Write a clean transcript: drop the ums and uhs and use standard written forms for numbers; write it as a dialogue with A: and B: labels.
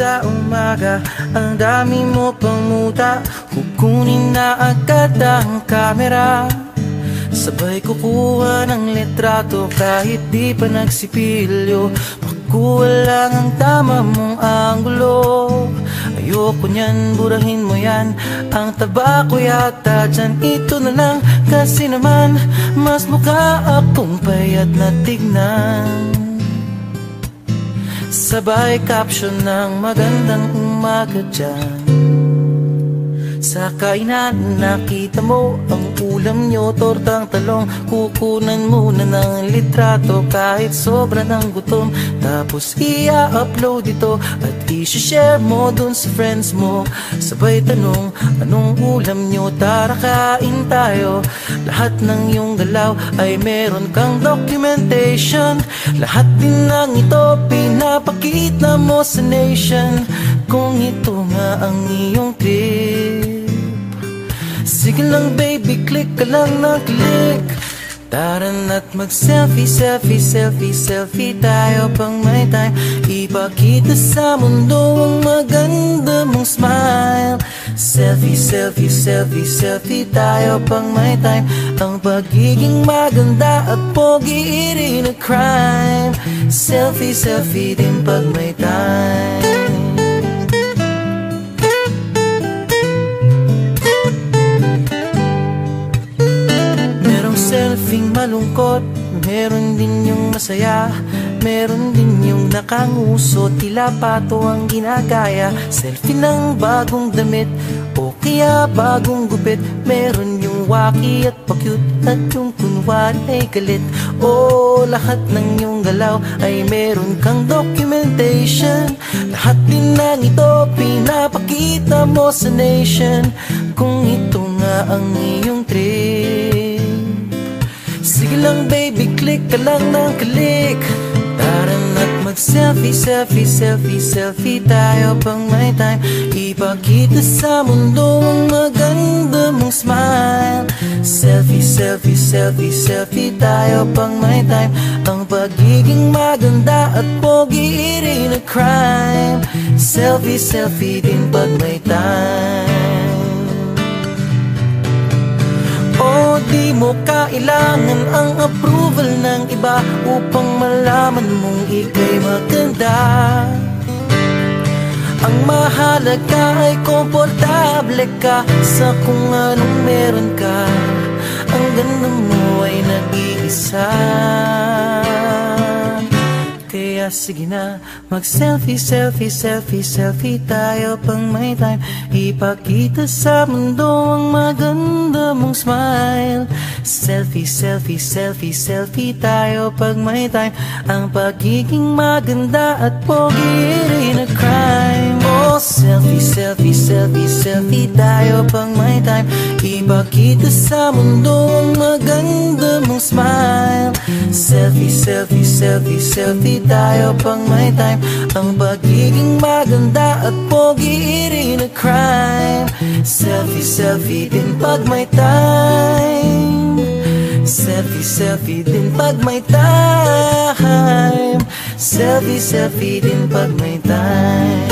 A: sa umaga, ang dami mo pang muta. Kukunin na agad ang kamera, sabay kukuha ng litrato kahit di pa nagsipilyo. Makuha lang ang tama mong anggulo. Ayoko niyan, burahin mo yan. Ang taba ko yata dyan, ito na lang. Kasi naman, mas mukha akong payat na tignan. Sabay caption ng magandang umaga dyan. Sa kainan nakita mo ang ulam nyo, tortang talong. Kukunan muna ng litrato kahit sobra ng gutom. Tapos i-upload ito at i-share mo dun sa friends mo. Sabay tanong, anong ulam nyo? Tara kain tayo. Lahat ng iyong galaw ay meron kang documentation. Lahat din ng ito pinapakita mo sa nation. Kung ito nga ang iyong trip, sige lang baby, click ka lang na click. Tara na't mag-selfie, selfie, selfie, selfie tayo pang may time. Ipakita sa mundo ang maganda mong smile. Selfie, selfie, selfie, selfie tayo pang may time. Ang pagiging maganda at pogi rin a crime. Selfie, selfie din pag may time. Selfing malungkot, meron din yung masaya. Meron din yung nakanguso, tila pato ang ginagaya. Selfie ng bagong damit o kaya bagong gupit. Meron yung waki at pa-cute at yung kunwari ay galit. O lahat ng yung galaw ay meron kang documentation. Lahat din ng ito pinapakita mo sa nation. Kung ito nga ang iyong trip, sige lang baby, click ka lang ng click. Tara na't mag-selfie, selfie, selfie, selfie tayo pang may time. Ipakita sa mundo ang maganda mong smile. Selfie, selfie, selfie, selfie tayo pang may time. Ang pagiging maganda at pogi rin a crime. Selfie, selfie din pag may time. O di mo kailangan ang approval ng iba upang malaman mong ika'y maganda. Ang mahalaga ay komportable ka sa kung anong meron ka. Ang ganda mo ay nag-iisa. Kaya sige na, mag-selfie, selfie, selfie, selfie tayo pang may time. Ipakita sa mundo ang maganda mong smile. Selfie, selfie, selfie, selfie tayo pag may time. Ang pagiging maganda at pogi rin a crime. Oh, selfie, selfie, selfie, selfie tayo pang may time. Ipakita sa mundo ang maganda mong smile. Selfie, selfie, selfie, selfie tayo pang may time. Ang pagiging maganda at pogi rin a crime. Selfie, selfie din pag may time. Selfie, selfie din pag may time. Selfie, selfie din pag may time.